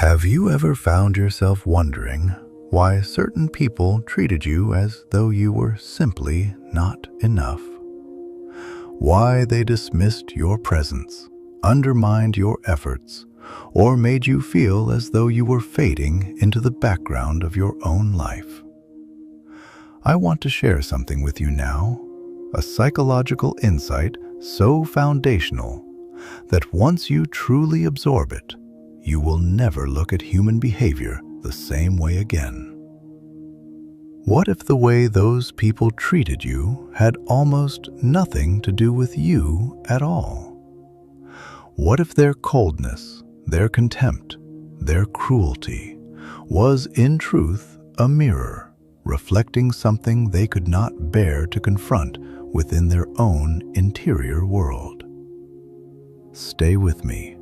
Have you ever found yourself wondering why certain people treated you as though you were simply not enough? Why they dismissed your presence, undermined your efforts, or made you feel as though you were fading into the background of your own life? I want to share something with you now, a psychological insight so foundational that once you truly absorb it, you will never look at human behavior the same way again. What if the way those people treated you had almost nothing to do with you at all? What if their coldness, their contempt, their cruelty was in truth a mirror reflecting something they could not bear to confront within their own interior world? Stay with me,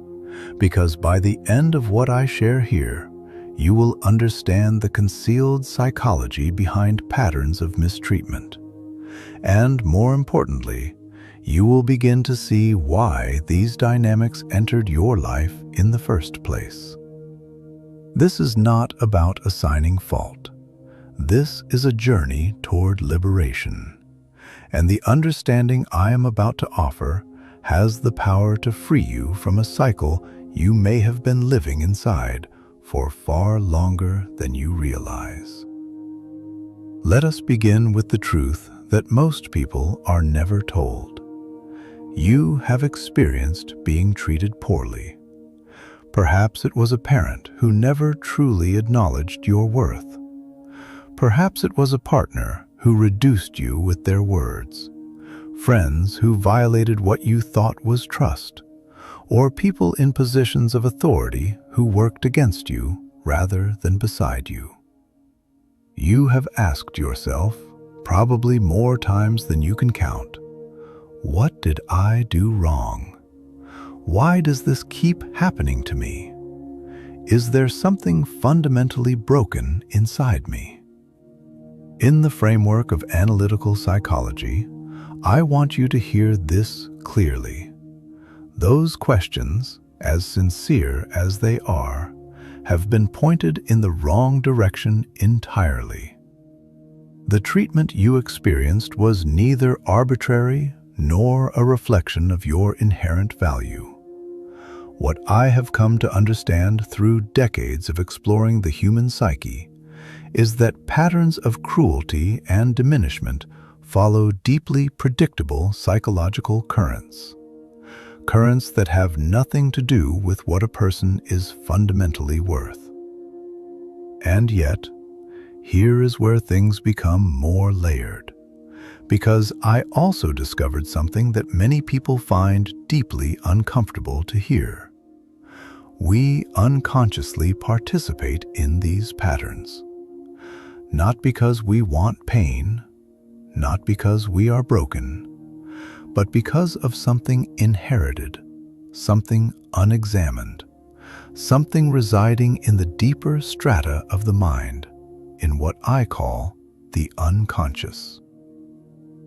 because by the end of what I share here, you will understand the concealed psychology behind patterns of mistreatment. And more importantly, you will begin to see why these dynamics entered your life in the first place. This is not about assigning fault. This is a journey toward liberation. And the understanding I am about to offer has the power to free you from a cycle you may have been living inside for far longer than you realize. Let us begin with the truth that most people are never told. You have experienced being treated poorly. Perhaps it was a parent who never truly acknowledged your worth. Perhaps it was a partner who reduced you with their words, friends who violated what you thought was trust, or people in positions of authority who worked against you rather than beside you. You have asked yourself, probably more times than you can count, what did I do wrong? Why does this keep happening to me? Is there something fundamentally broken inside me? In the framework of analytical psychology, I want you to hear this clearly. Those questions, as sincere as they are, have been pointed in the wrong direction entirely. The treatment you experienced was neither arbitrary nor a reflection of your inherent value. What I have come to understand through decades of exploring the human psyche is that patterns of cruelty and diminishment follow deeply predictable psychological currents. Currents that have nothing to do with what a person is fundamentally worth. And yet, here is where things become more layered, because I also discovered something that many people find deeply uncomfortable to hear. We unconsciously participate in these patterns, not because we want pain, not because we are broken, but because of something inherited, something unexamined, something residing in the deeper strata of the mind, in what I call the unconscious.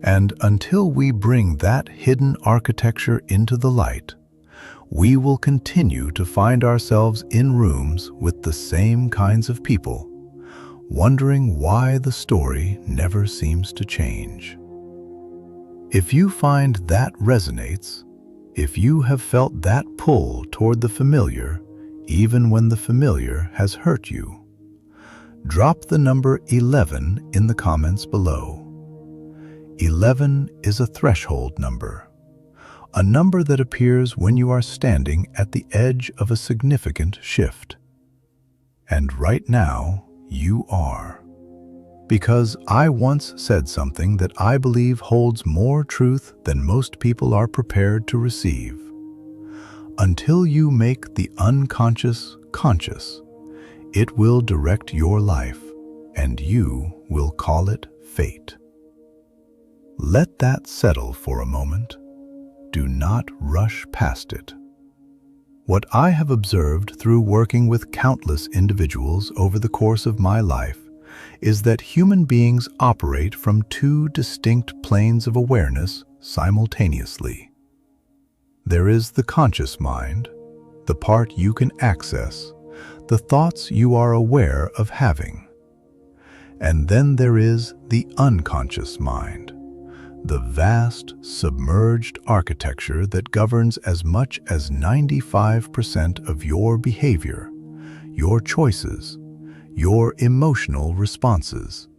And until we bring that hidden architecture into the light, we will continue to find ourselves in rooms with the same kinds of people, wondering why the story never seems to change. If you find that resonates, if you have felt that pull toward the familiar, even when the familiar has hurt you, drop the number 11 in the comments below. 11 is a threshold number, a number that appears when you are standing at the edge of a significant shift. And right now, you are. Because I once said something that I believe holds more truth than most people are prepared to receive. Until you make the unconscious conscious, it will direct your life, and you will call it fate. Let that settle for a moment. Do not rush past it. What I have observed through working with countless individuals over the course of my life is that human beings operate from two distinct planes of awareness simultaneously. There is the conscious mind, the part you can access, the thoughts you are aware of having. And then there is the unconscious mind, the vast, submerged architecture that governs as much as 95% of your behavior, your choices, your emotional responses,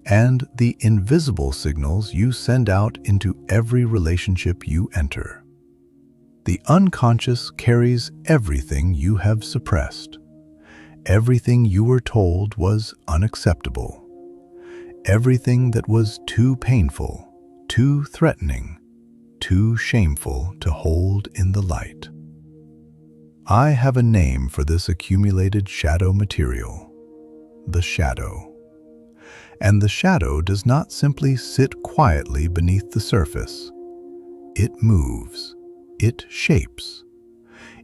and the invisible signals you send out into every relationship you enter. The unconscious carries everything you have suppressed, everything you were told was unacceptable, everything that was too painful, too threatening, too shameful to hold in the light. I have a name for this accumulated shadow material: the shadow. And the shadow does not simply sit quietly beneath the surface. It moves, it shapes,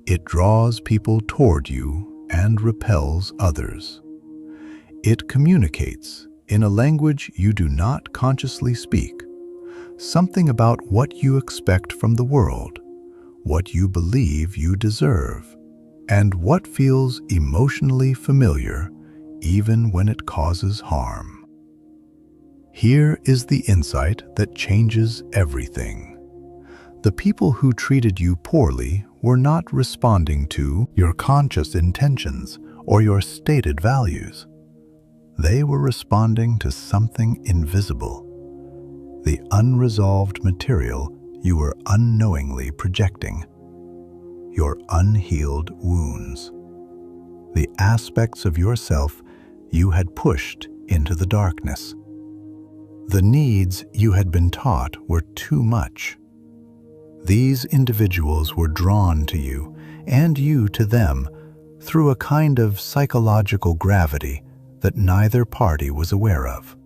it draws people toward you and repels others. It communicates in a language you do not consciously speak, something about what you expect from the world, what you believe you deserve, and what feels emotionally familiar even when it causes harm. Here is the insight that changes everything. The people who treated you poorly were not responding to your conscious intentions or your stated values. They were responding to something invisible, the unresolved material you were unknowingly projecting, your unhealed wounds, the aspects of yourself you had pushed into the darkness. The needs you had been taught were too much. These individuals were drawn to you, and you to them, through a kind of psychological gravity that neither party was aware of.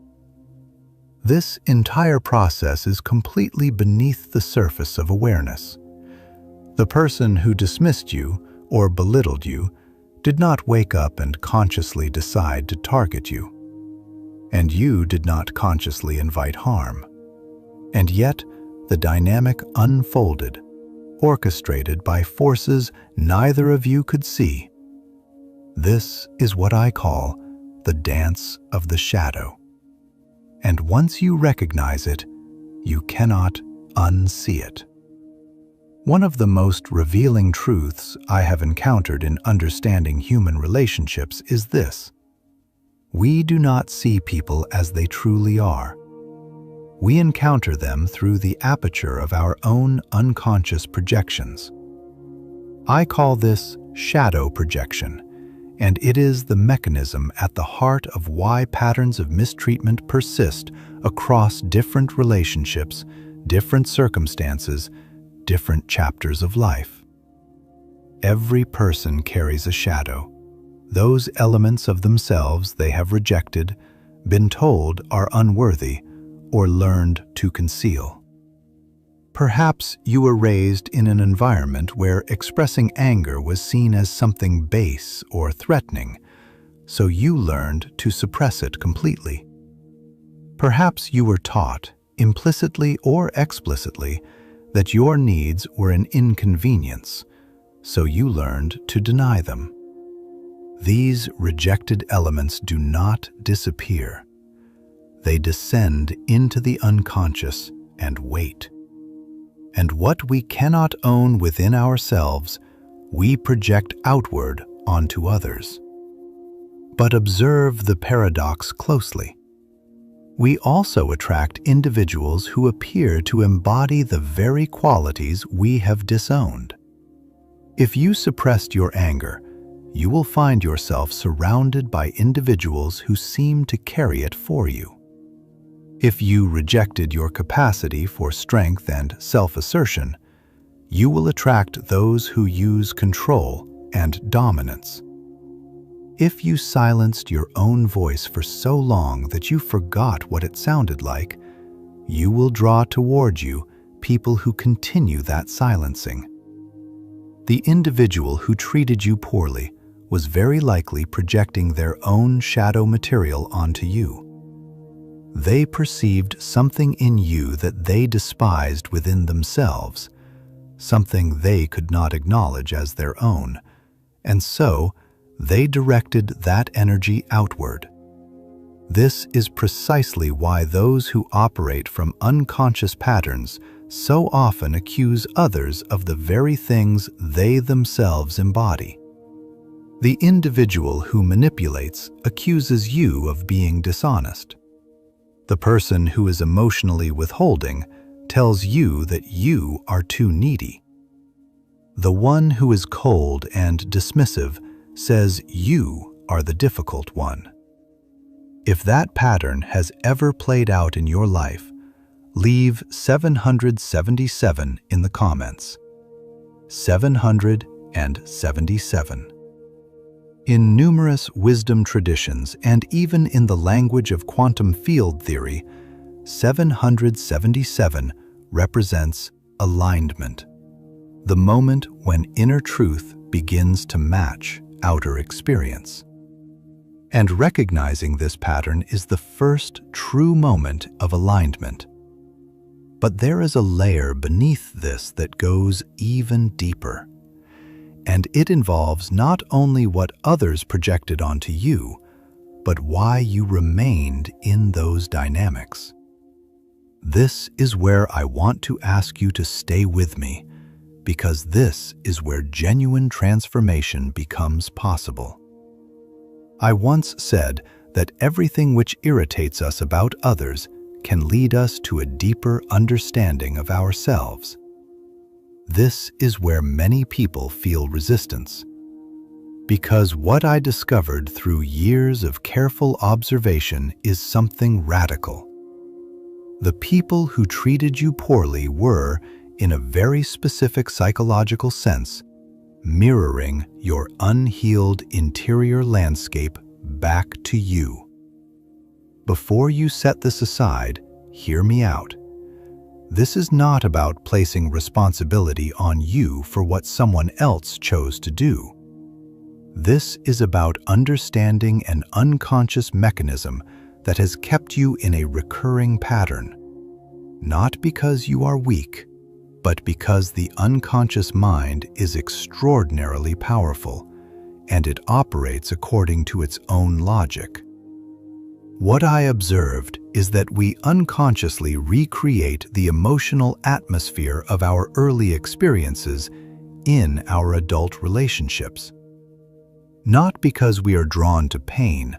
This entire process is completely beneath the surface of awareness. The person who dismissed you or belittled you did not wake up and consciously decide to target you. And you did not consciously invite harm. And yet, the dynamic unfolded, orchestrated by forces neither of you could see. This is what I call the dance of the shadow. And once you recognize it, you cannot unsee it. One of the most revealing truths I have encountered in understanding human relationships is this: we do not see people as they truly are. We encounter them through the aperture of our own unconscious projections. I call this shadow projection, and it is the mechanism at the heart of why patterns of mistreatment persist across different relationships, different circumstances, different chapters of life. Every person carries a shadow, those elements of themselves they have rejected, been told are unworthy, or learned to conceal. Perhaps you were raised in an environment where expressing anger was seen as something base or threatening, so you learned to suppress it completely. Perhaps you were taught, implicitly or explicitly, that your needs were an inconvenience, so you learned to deny them. These rejected elements do not disappear. They descend into the unconscious and wait. And what we cannot own within ourselves, we project outward onto others. But observe the paradox closely. We also attract individuals who appear to embody the very qualities we have disowned. If you suppressed your anger, you will find yourself surrounded by individuals who seem to carry it for you. If you rejected your capacity for strength and self-assertion, you will attract those who use control and dominance. If you silenced your own voice for so long that you forgot what it sounded like, you will draw toward you people who continue that silencing. The individual who treated you poorly was very likely projecting their own shadow material onto you. They perceived something in you that they despised within themselves, something they could not acknowledge as their own, and so they directed that energy outward. This is precisely why those who operate from unconscious patterns so often accuse others of the very things they themselves embody. The individual who manipulates accuses you of being dishonest. The person who is emotionally withholding tells you that you are too needy. The one who is cold and dismissive says you are the difficult one. If that pattern has ever played out in your life, leave 777 in the comments. 777. In numerous wisdom traditions and even in the language of quantum field theory, 777 represents alignment, the moment when inner truth begins to match outer experience. And recognizing this pattern is the first true moment of alignment. But there is a layer beneath this that goes even deeper. And it involves not only what others projected onto you, but why you remained in those dynamics. This is where I want to ask you to stay with me, because this is where genuine transformation becomes possible. I once said that everything which irritates us about others can lead us to a deeper understanding of ourselves. This is where many people feel resistance. Because what I discovered through years of careful observation is something radical. The people who treated you poorly were, in a very specific psychological sense, mirroring your unhealed interior landscape back to you. Before you set this aside, hear me out. This is not about placing responsibility on you for what someone else chose to do. This is about understanding an unconscious mechanism that has kept you in a recurring pattern, not because you are weak, but because the unconscious mind is extraordinarily powerful, and it operates according to its own logic. What I observed is that we unconsciously recreate the emotional atmosphere of our early experiences in our adult relationships. Not because we are drawn to pain,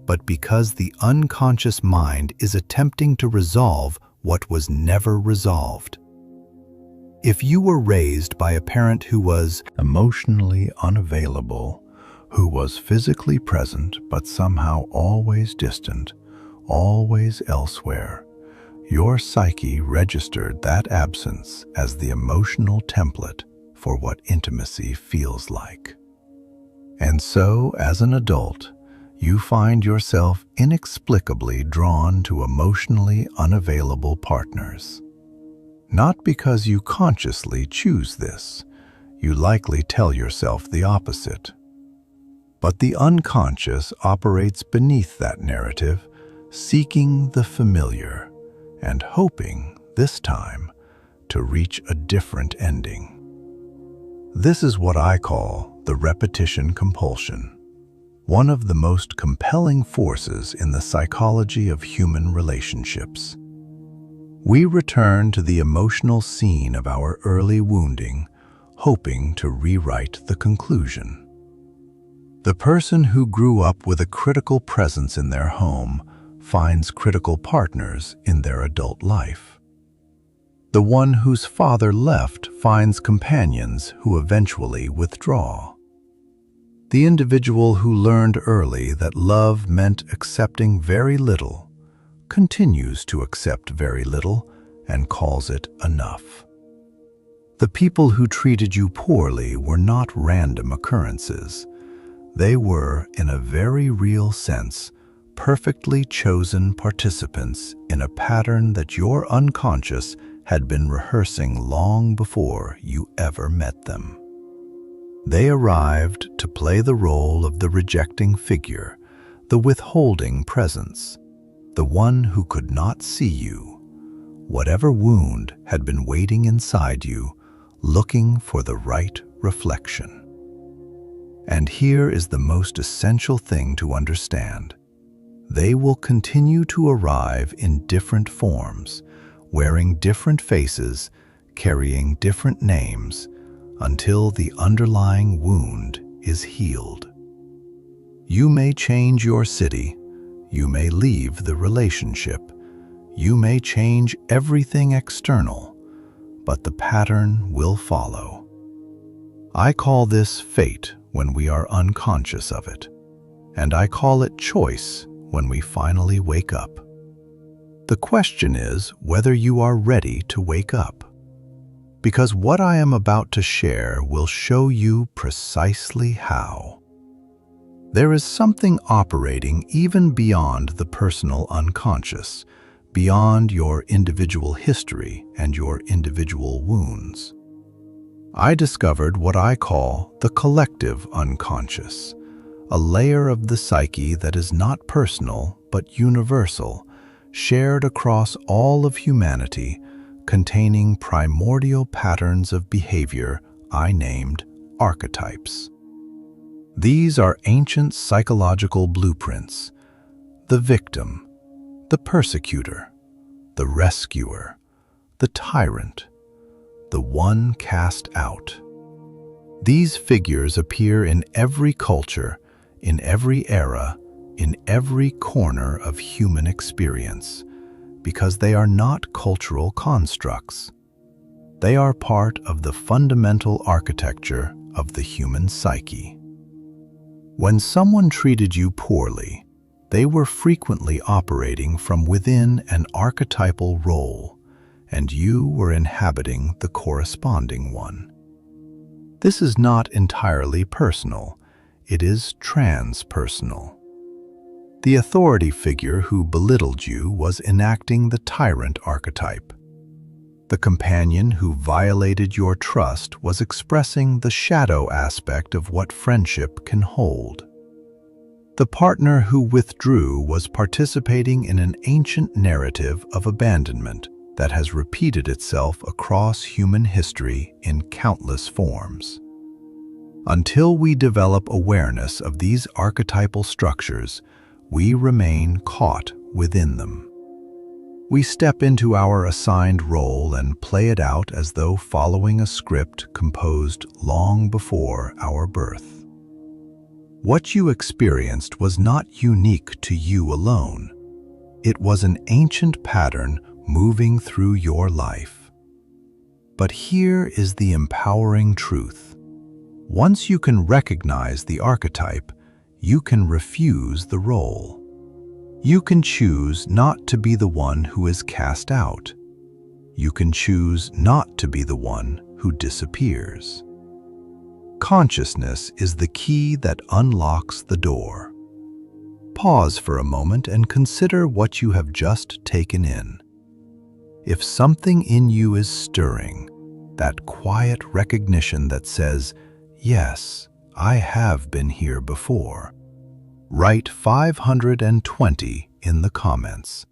but because the unconscious mind is attempting to resolve what was never resolved. If you were raised by a parent who was emotionally unavailable, who was physically present but somehow always distant, always elsewhere, your psyche registered that absence as the emotional template for what intimacy feels like. And so, as an adult, you find yourself inexplicably drawn to emotionally unavailable partners. Not because you consciously choose this, you likely tell yourself the opposite. But the unconscious operates beneath that narrative, seeking the familiar and hoping, this time, to reach a different ending. This is what I call the repetition compulsion, one of the most compelling forces in the psychology of human relationships. We return to the emotional scene of our early wounding, hoping to rewrite the conclusion. The person who grew up with a critical presence in their home finds critical partners in their adult life. The one whose father left finds companions who eventually withdraw. The individual who learned early that love meant accepting very little continues to accept very little and calls it enough. The people who treated you poorly were not random occurrences. They were, in a very real sense, perfectly chosen participants in a pattern that your unconscious had been rehearsing long before you ever met them. They arrived to play the role of the rejecting figure, the withholding presence, the one who could not see you. Whatever wound had been waiting inside you, looking for the right reflection. And here is the most essential thing to understand. They will continue to arrive in different forms, wearing different faces, carrying different names, until the underlying wound is healed. You may change your city, you may leave the relationship, you may change everything external, but the pattern will follow. I call this fate when we are unconscious of it, and I call it choice when we finally wake up. The question is whether you are ready to wake up, because what I am about to share will show you precisely how. There is something operating even beyond the personal unconscious, beyond your individual history and your individual wounds. I discovered what I call the collective unconscious, a layer of the psyche that is not personal but universal, shared across all of humanity, containing primordial patterns of behavior I named archetypes. These are ancient psychological blueprints: the victim, the persecutor, the rescuer, the tyrant, the one cast out. These figures appear in every culture, in every era, in every corner of human experience, because they are not cultural constructs. They are part of the fundamental architecture of the human psyche. When someone treated you poorly, they were frequently operating from within an archetypal role, and you were inhabiting the corresponding one. This is not entirely personal, it is transpersonal. The authority figure who belittled you was enacting the tyrant archetype. The companion who violated your trust was expressing the shadow aspect of what friendship can hold. The partner who withdrew was participating in an ancient narrative of abandonment that has repeated itself across human history in countless forms. Until we develop awareness of these archetypal structures, we remain caught within them. We step into our assigned role and play it out as though following a script composed long before our birth. What you experienced was not unique to you alone. It was an ancient pattern moving through your life. But here is the empowering truth. Once you can recognize the archetype, you can refuse the role. You can choose not to be the one who is cast out. You can choose not to be the one who disappears. Consciousness is the key that unlocks the door. Pause for a moment and consider what you have just taken in. If something in you is stirring, that quiet recognition that says, "Yes, I have been here before," write 520 in the comments.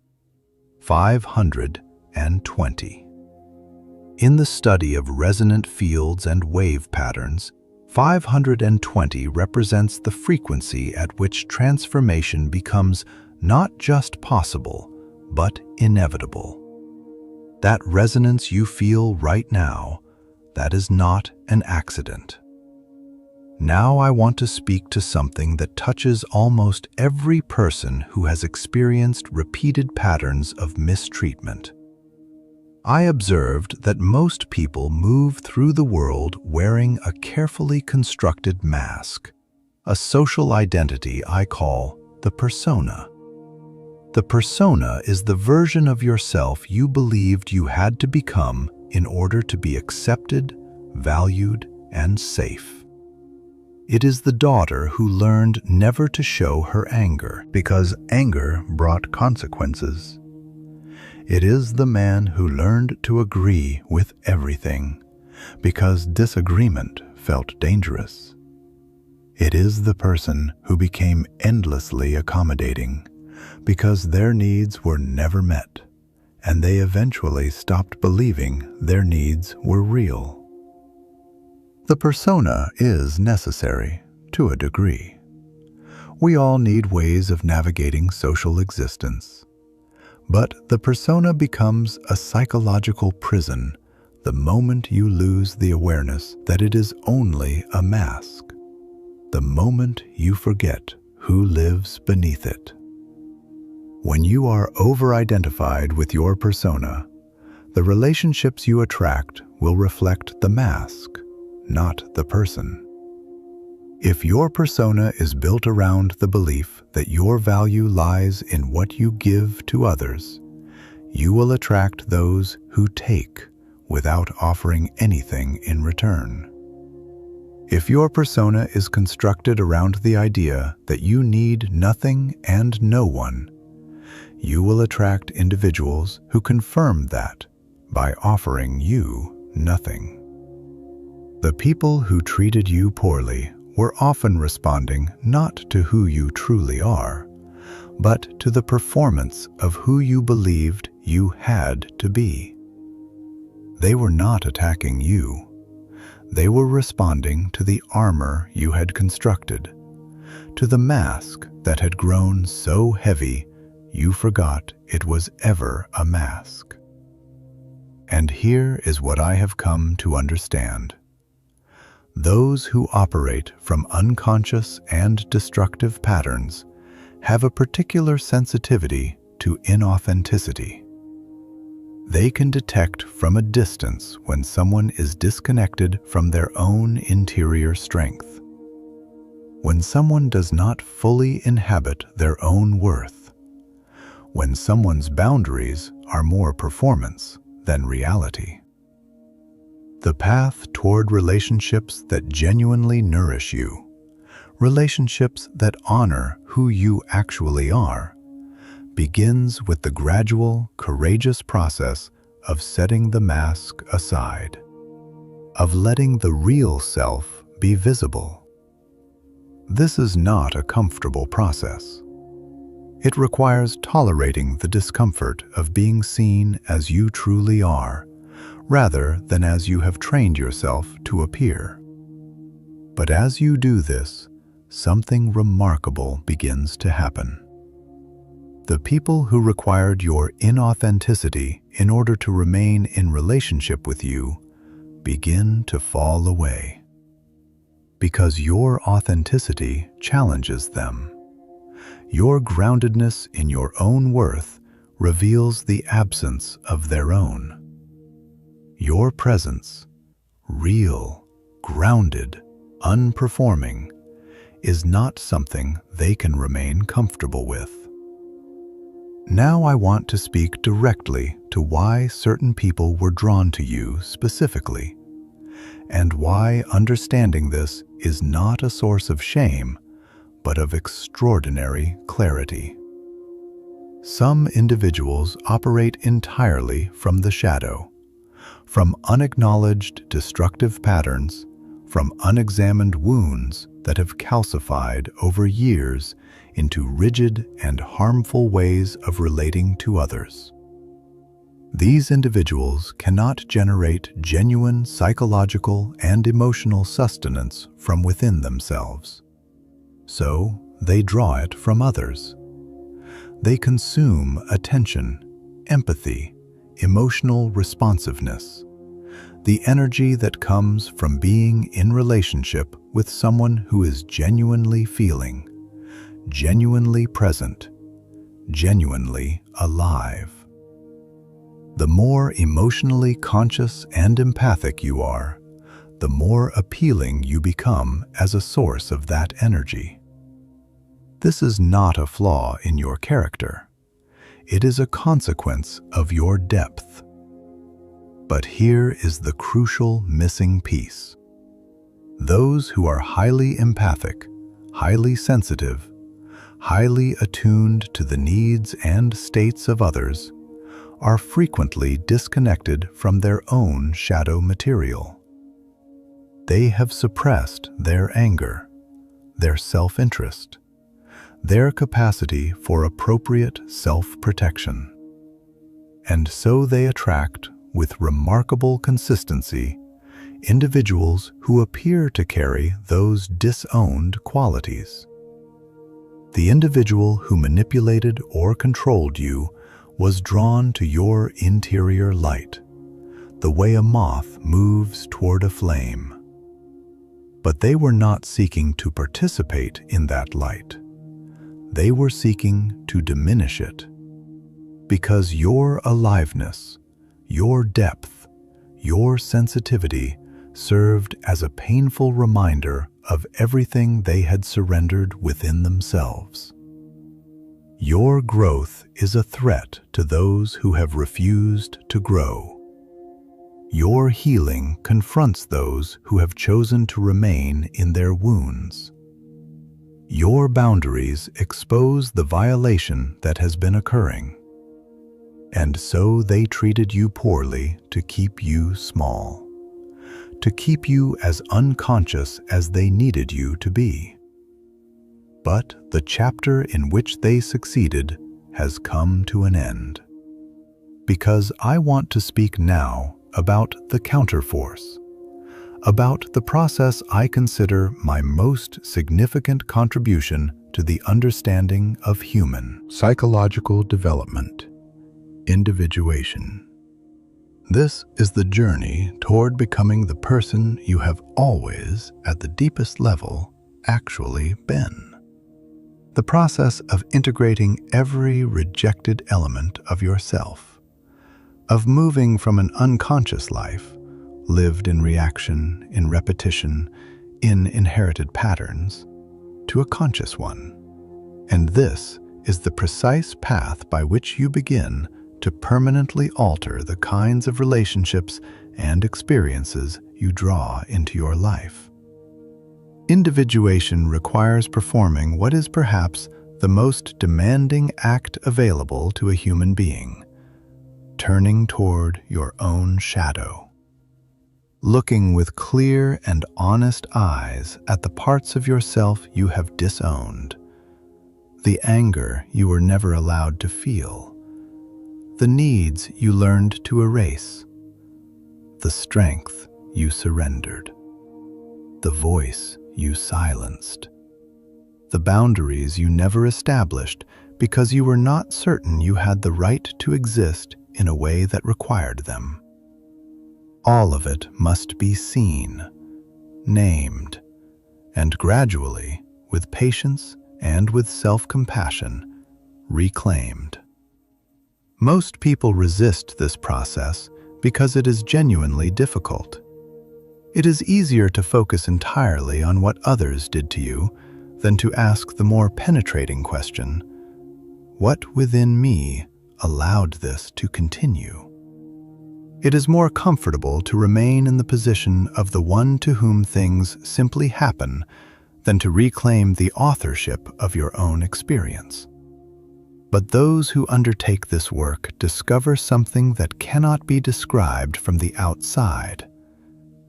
520. In the study of resonant fields and wave patterns, 520 represents the frequency at which transformation becomes not just possible, but inevitable. That resonance you feel right now, that is not an accident. Now I want to speak to something that touches almost every person who has experienced repeated patterns of mistreatment. I observed that most people move through the world wearing a carefully constructed mask, a social identity I call the persona. The persona is the version of yourself you believed you had to become in order to be accepted, valued, and safe. It is the daughter who learned never to show her anger because anger brought consequences. It is the man who learned to agree with everything because disagreement felt dangerous. It is the person who became endlessly accommodating because their needs were never met, and they eventually stopped believing their needs were real. The persona is necessary to a degree. We all need ways of navigating social existence. But the persona becomes a psychological prison the moment you lose the awareness that it is only a mask, the moment you forget who lives beneath it. When you are over-identified with your persona, the relationships you attract will reflect the mask, not the person. If your persona is built around the belief that your value lies in what you give to others, you will attract those who take without offering anything in return. If your persona is constructed around the idea that you need nothing and no one, you will attract individuals who confirm that by offering you nothing. The people who treated you poorly were often responding not to who you truly are, but to the performance of who you believed you had to be. They were not attacking you. They were responding to the armor you had constructed, to the mask that had grown so heavy you forgot it was ever a mask. And here is what I have come to understand. Those who operate from unconscious and destructive patterns have a particular sensitivity to inauthenticity. They can detect from a distance when someone is disconnected from their own interior strength. When someone does not fully inhabit their own worth. When someone's boundaries are more performance than reality. The path toward relationships that genuinely nourish you, relationships that honor who you actually are, begins with the gradual, courageous process of setting the mask aside, of letting the real self be visible. This is not a comfortable process. It requires tolerating the discomfort of being seen as you truly are, rather than as you have trained yourself to appear. But as you do this, something remarkable begins to happen. The people who required your inauthenticity in order to remain in relationship with you begin to fall away. Because your authenticity challenges them. Your groundedness in your own worth reveals the absence of their own. Your presence, real, grounded, unperforming, is not something they can remain comfortable with. Now I want to speak directly to why certain people were drawn to you specifically, and why understanding this is not a source of shame, but of extraordinary clarity. Some individuals operate entirely from the shadow, from unacknowledged destructive patterns, from unexamined wounds that have calcified over years into rigid and harmful ways of relating to others. These individuals cannot generate genuine psychological and emotional sustenance from within themselves. So they draw it from others. They consume attention, empathy, emotional responsiveness, the energy that comes from being in relationship with someone who is genuinely feeling, genuinely present, genuinely alive. The more emotionally conscious and empathic you are, the more appealing you become as a source of that energy. This is not a flaw in your character. It is a consequence of your depth. But here is the crucial missing piece. Those who are highly empathic, highly sensitive, highly attuned to the needs and states of others, are frequently disconnected from their own shadow material. They have suppressed their anger, their self-interest, their capacity for appropriate self-protection. And so they attract, with remarkable consistency, individuals who appear to carry those disowned qualities. The individual who manipulated or controlled you was drawn to your interior light, the way a moth moves toward a flame. But they were not seeking to participate in that light. They were seeking to diminish it. Because your aliveness, your depth, your sensitivity served as a painful reminder of everything they had surrendered within themselves. Your growth is a threat to those who have refused to grow. Your healing confronts those who have chosen to remain in their wounds. Your boundaries expose the violation that has been occurring. And so they treated you poorly to keep you small, to keep you as unconscious as they needed you to be. But the chapter in which they succeeded has come to an end. Because I want to speak now about the counterforce, about the process I consider my most significant contribution to the understanding of human psychological development, individuation. This is the journey toward becoming the person you have always, at the deepest level, actually been. The process of integrating every rejected element of yourself, of moving from an unconscious life, lived in reaction, in repetition, in inherited patterns, to a conscious one. And this is the precise path by which you begin to permanently alter the kinds of relationships and experiences you draw into your life. Individuation requires performing what is perhaps the most demanding act available to a human being: turning toward your own shadow, looking with clear and honest eyes at the parts of yourself you have disowned, the anger you were never allowed to feel, the needs you learned to erase, the strength you surrendered, the voice you silenced, the boundaries you never established because you were not certain you had the right to exist in a way that required them. All of it must be seen, named, and gradually, with patience and with self-compassion, reclaimed. Most people resist this process because it is genuinely difficult. It is easier to focus entirely on what others did to you than to ask the more penetrating question, what within me allowed this to continue? It is more comfortable to remain in the position of the one to whom things simply happen than to reclaim the authorship of your own experience. But those who undertake this work discover something that cannot be described from the outside.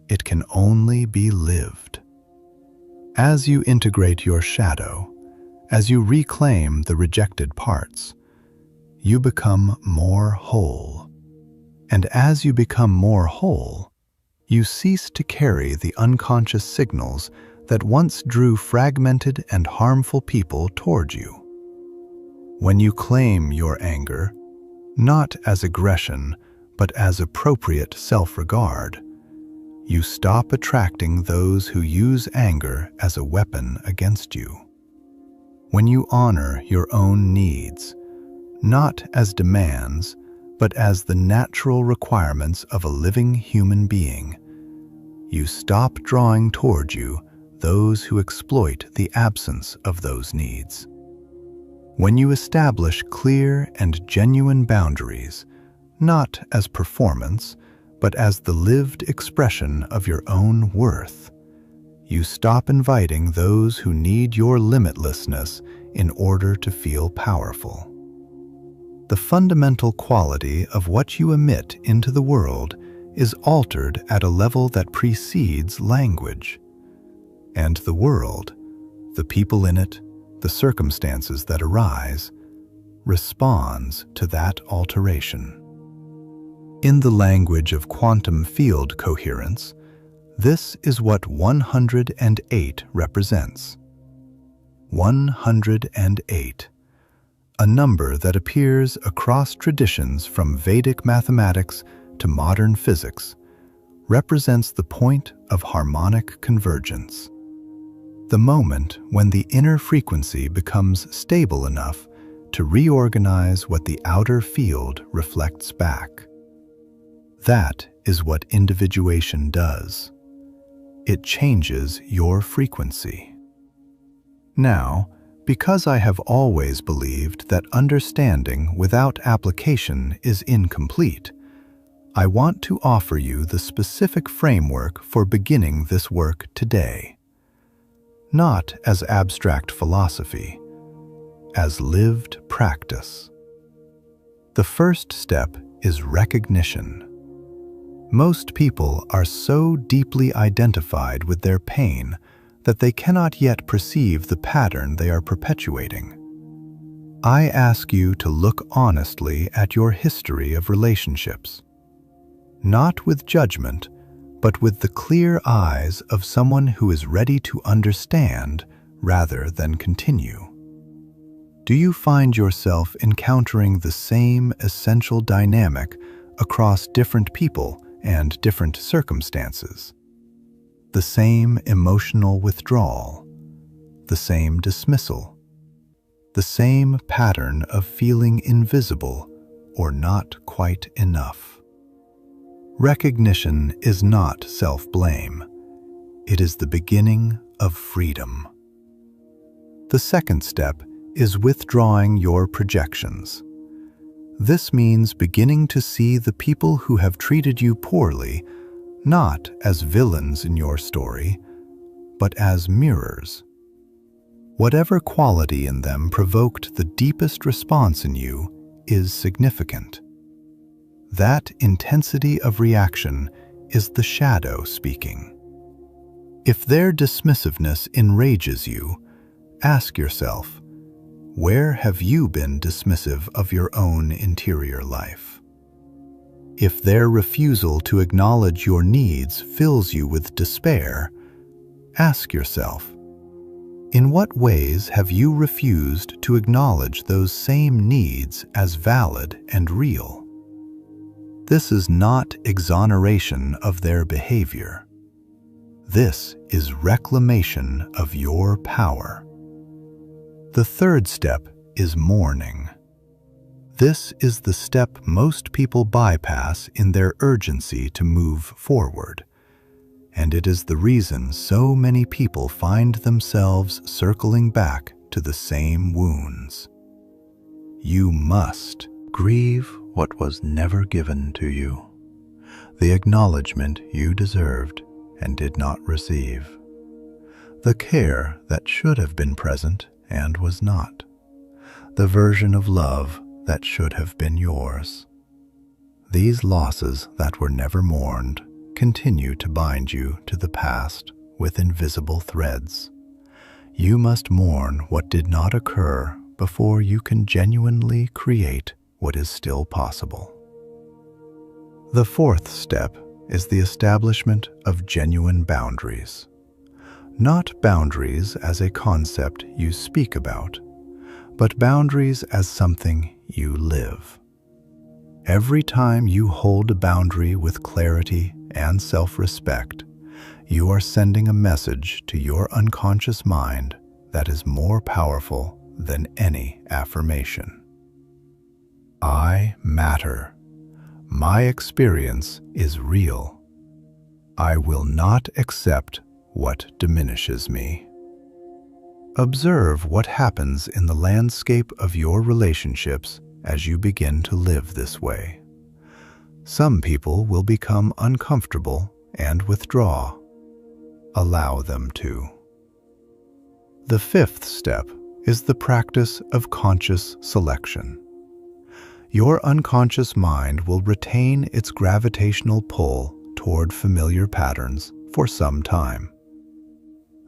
It can only be lived. As you integrate your shadow, as you reclaim the rejected parts, you become more whole. And as you become more whole, you cease to carry the unconscious signals that once drew fragmented and harmful people toward you. When you claim your anger, not as aggression, but as appropriate self-regard, you stop attracting those who use anger as a weapon against you. When you honor your own needs, not as demands, but as the natural requirements of a living human being, you stop drawing toward you those who exploit the absence of those needs. When you establish clear and genuine boundaries, not as performance, but as the lived expression of your own worth, you stop inviting those who need your limitlessness in order to feel powerful. The fundamental quality of what you emit into the world is altered at a level that precedes language. And the world, the people in it, the circumstances that arise, responds to that alteration. In the language of quantum field coherence, This is what 108 represents. 108, a number that appears across traditions from Vedic mathematics to modern physics, represents the point of harmonic convergence. The moment when the inner frequency becomes stable enough to reorganize what the outer field reflects back. That is what individuation does. It changes your frequency. Now, because I have always believed that understanding without application is incomplete, I want to offer you the specific framework for beginning this work today. Not as abstract philosophy, as lived practice. The first step is recognition. Most people are so deeply identified with their pain that they cannot yet perceive the pattern they are perpetuating. I ask you to look honestly at your history of relationships, not with judgment, but with the clear eyes of someone who is ready to understand rather than continue. Do you find yourself encountering the same essential dynamic across different people and different circumstances? The same emotional withdrawal, the same dismissal, the same pattern of feeling invisible or not quite enough. Recognition is not self-blame. It is the beginning of freedom. The second step is withdrawing your projections. This means beginning to see the people who have treated you poorly not as villains in your story, but as mirrors. Whatever quality in them provoked the deepest response in you is significant. That intensity of reaction is the shadow speaking. If their dismissiveness enrages you, ask yourself, where have you been dismissive of your own interior life? If their refusal to acknowledge your needs fills you with despair, ask yourself, in what ways have you refused to acknowledge those same needs as valid and real? This is not exoneration of their behavior. This is reclamation of your power. The third step is mourning. This is the step most people bypass in their urgency to move forward, and it is the reason so many people find themselves circling back to the same wounds. You must grieve what was never given to you, the acknowledgement you deserved and did not receive, the care that should have been present and was not, the version of love that should have been yours. These losses that were never mourned continue to bind you to the past with invisible threads. You must mourn what did not occur before you can genuinely create what is still possible. The fourth step is the establishment of genuine boundaries. Not boundaries as a concept you speak about, but boundaries as something you live. Every time you hold a boundary with clarity and self-respect, you are sending a message to your unconscious mind that is more powerful than any affirmation. I matter. My experience is real. I will not accept what diminishes me. Observe what happens in the landscape of your relationships as you begin to live this way. Some people will become uncomfortable and withdraw. Allow them to. The fifth step is the practice of conscious selection. Your unconscious mind will retain its gravitational pull toward familiar patterns for some time.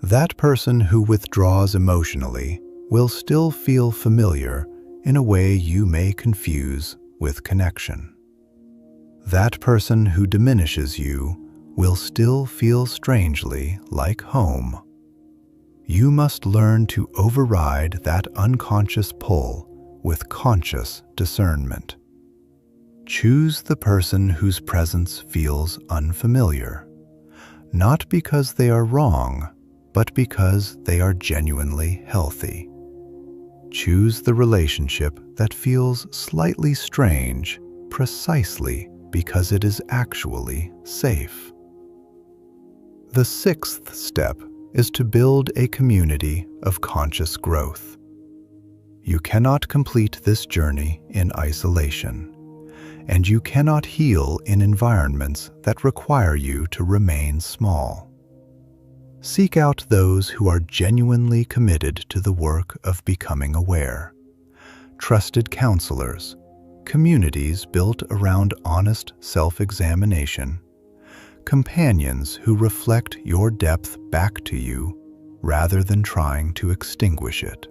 That person who withdraws emotionally will still feel familiar in a way you may confuse with connection. That person who diminishes you will still feel strangely like home. You must learn to override that unconscious pull with conscious discernment. Choose the person whose presence feels unfamiliar, not because they are wrong, but because they are genuinely healthy. Choose the relationship that feels slightly strange precisely because it is actually safe. The sixth step is to build a community of conscious growth. You cannot complete this journey in isolation, and you cannot heal in environments that require you to remain small. Seek out those who are genuinely committed to the work of becoming aware. Trusted counselors, communities built around honest self-examination, companions who reflect your depth back to you rather than trying to extinguish it.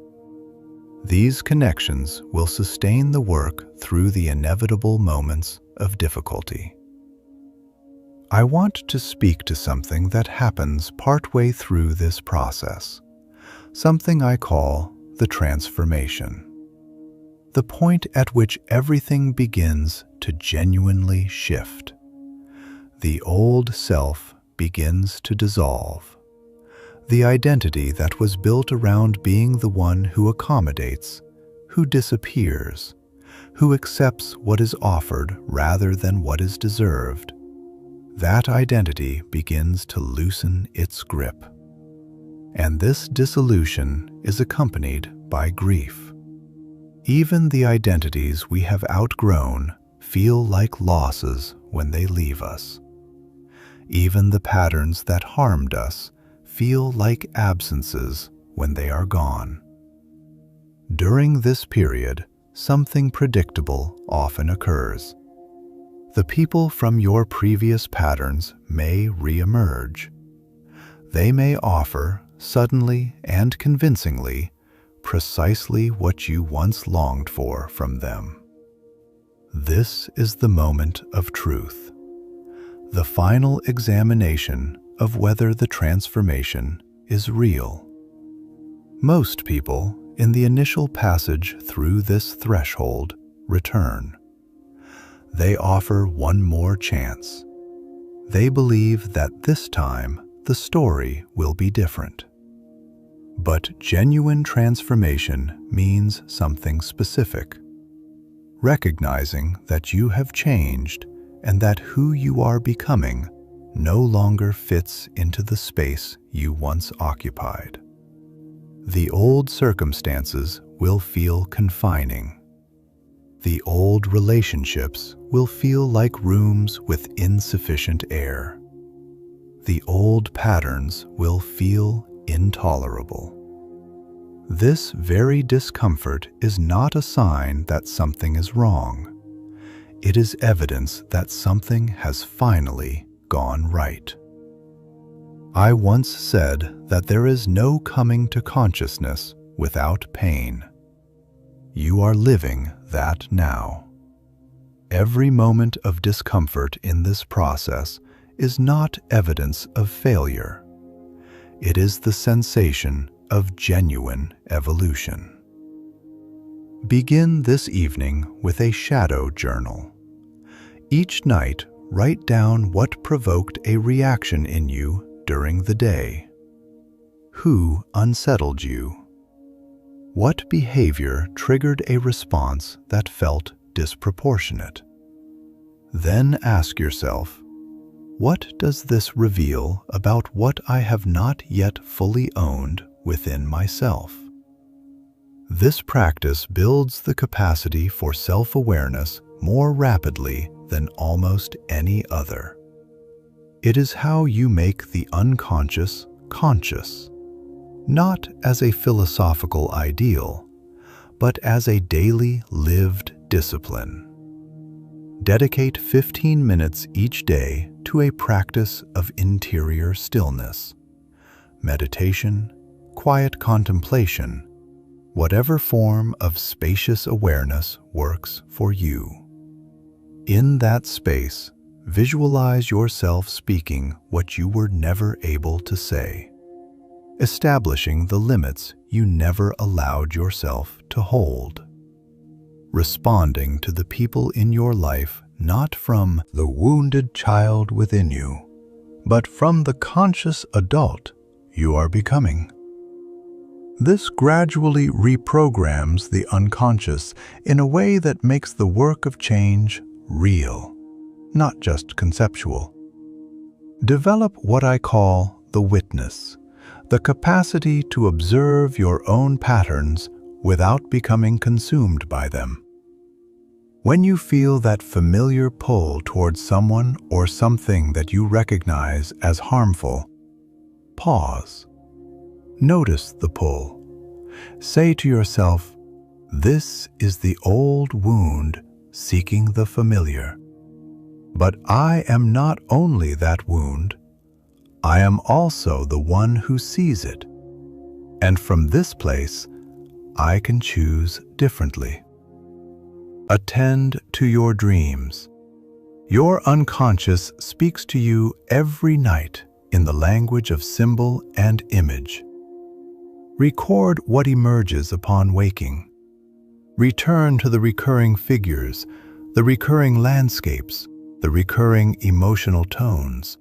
These connections will sustain the work through the inevitable moments of difficulty. I want to speak to something that happens partway through this process, something I call the transformation. The point at which everything begins to genuinely shift. The old self begins to dissolve. The identity that was built around being the one who accommodates, who disappears, who accepts what is offered rather than what is deserved, that identity begins to loosen its grip. And this dissolution is accompanied by grief. Even the identities we have outgrown feel like losses when they leave us. Even the patterns that harmed us feel like absences when they are gone. During this period, something predictable often occurs. The people from your previous patterns may re-emerge. They may offer, suddenly and convincingly, precisely what you once longed for from them. This is the moment of truth, the final examination of whether the transformation is real. Most people, in the initial passage through this threshold, return. They offer one more chance. They believe that this time the story will be different. But genuine transformation means something specific. Recognizing that you have changed and that who you are becoming no longer fits into the space you once occupied. The old circumstances will feel confining. The old relationships will feel like rooms with insufficient air. The old patterns will feel intolerable. This very discomfort is not a sign that something is wrong. It is evidence that something has finally gone right. I once said that there is no coming to consciousness without pain. You are living that now. Every moment of discomfort in this process is not evidence of failure. It is the sensation of genuine evolution. Begin this evening with a shadow journal. Each night, write down what provoked a reaction in you during the day. Who unsettled you? What behavior triggered a response that felt disproportionate? Then ask yourself, what does this reveal about what I have not yet fully owned within myself? This practice builds the capacity for self-awareness more rapidly than almost any other. It is how you make the unconscious conscious, not as a philosophical ideal, but as a daily lived discipline. Dedicate 15 minutes each day to a practice of interior stillness, meditation, quiet contemplation, whatever form of spacious awareness works for you. In that space, visualize yourself speaking what you were never able to say, establishing the limits you never allowed yourself to hold, responding to the people in your life not from the wounded child within you, but from the conscious adult you are becoming. This gradually reprograms the unconscious in a way that makes the work of change real, not just conceptual. Develop what I call the witness, the capacity to observe your own patterns without becoming consumed by them. When you feel that familiar pull towards someone or something that you recognize as harmful, pause. Notice the pull. Say to yourself, "This is the old wound seeking the familiar. But I am not only that wound, I am also the one who sees it. And from this place, I can choose differently." Attend to your dreams. Your unconscious speaks to you every night in the language of symbol and image. Record what emerges upon waking. Return to the recurring figures, the recurring landscapes, the recurring emotional tones.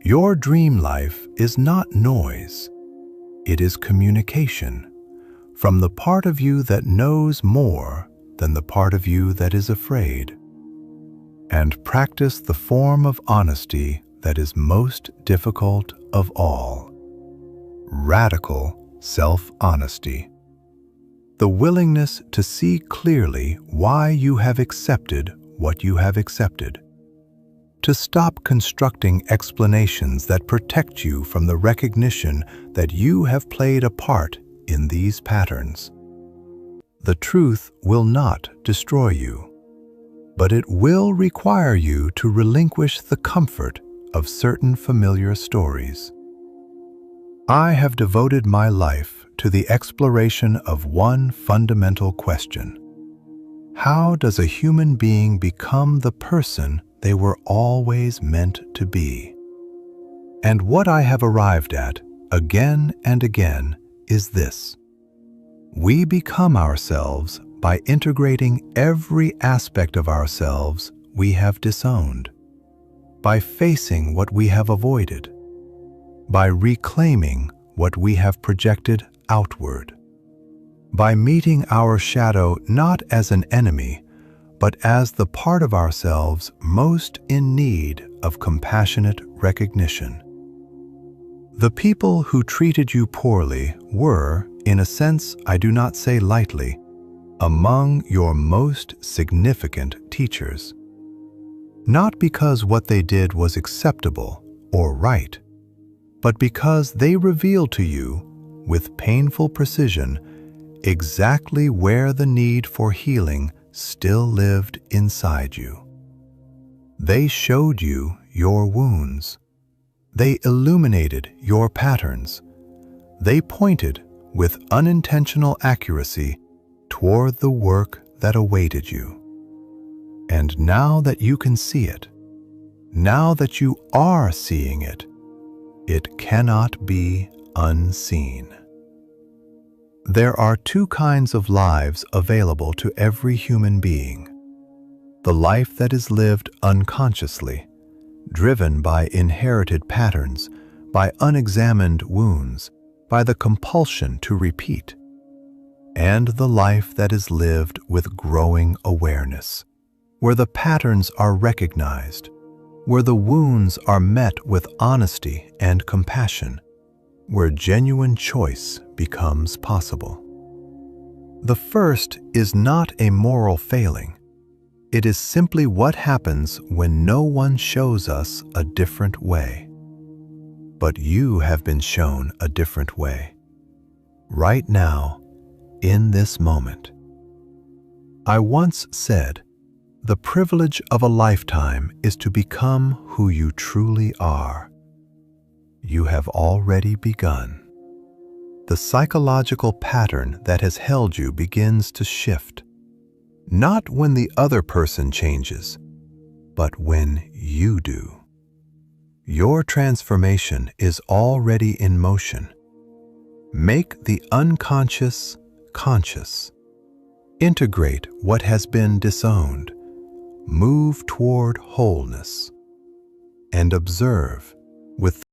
Your dream life is not noise. It is communication from the part of you that knows more than the part of you that is afraid. And practice the form of honesty that is most difficult of all: radical self-honesty. The willingness to see clearly why you have accepted what you have accepted. To stop constructing explanations that protect you from the recognition that you have played a part in these patterns. The truth will not destroy you, but it will require you to relinquish the comfort of certain familiar stories. I have devoted my life to the exploration of one fundamental question: how does a human being become the person they were always meant to be? And what I have arrived at, again and again, is this: we become ourselves by integrating every aspect of ourselves we have disowned, by facing what we have avoided, by reclaiming what we have projected outward, by meeting our shadow not as an enemy, but as the part of ourselves most in need of compassionate recognition. The people who treated you poorly were, in a sense I do not say lightly, among your most significant teachers. Not because what they did was acceptable or right, but because they revealed to you, with painful precision, exactly where the need for healing still lived inside you. They showed you your wounds. They illuminated your patterns. They pointed with unintentional accuracy toward the work that awaited you. And now that you can see it, now that you are seeing it, it cannot be unseen. There are two kinds of lives available to every human being: the life that is lived unconsciously, driven by inherited patterns, by unexamined wounds, by the compulsion to repeat, and the life that is lived with growing awareness, where the patterns are recognized, where the wounds are met with honesty and compassion, where genuine choice becomes possible. The first is not a moral failing. It is simply what happens when no one shows us a different way. But you have been shown a different way. Right now, in this moment. I once said, the privilege of a lifetime is to become who you truly are. You have already begun. The psychological pattern that has held you begins to shift. Not when the other person changes, but when you do. Your transformation is already in motion. Make the unconscious conscious. Integrate what has been disowned. Move toward wholeness. And observe with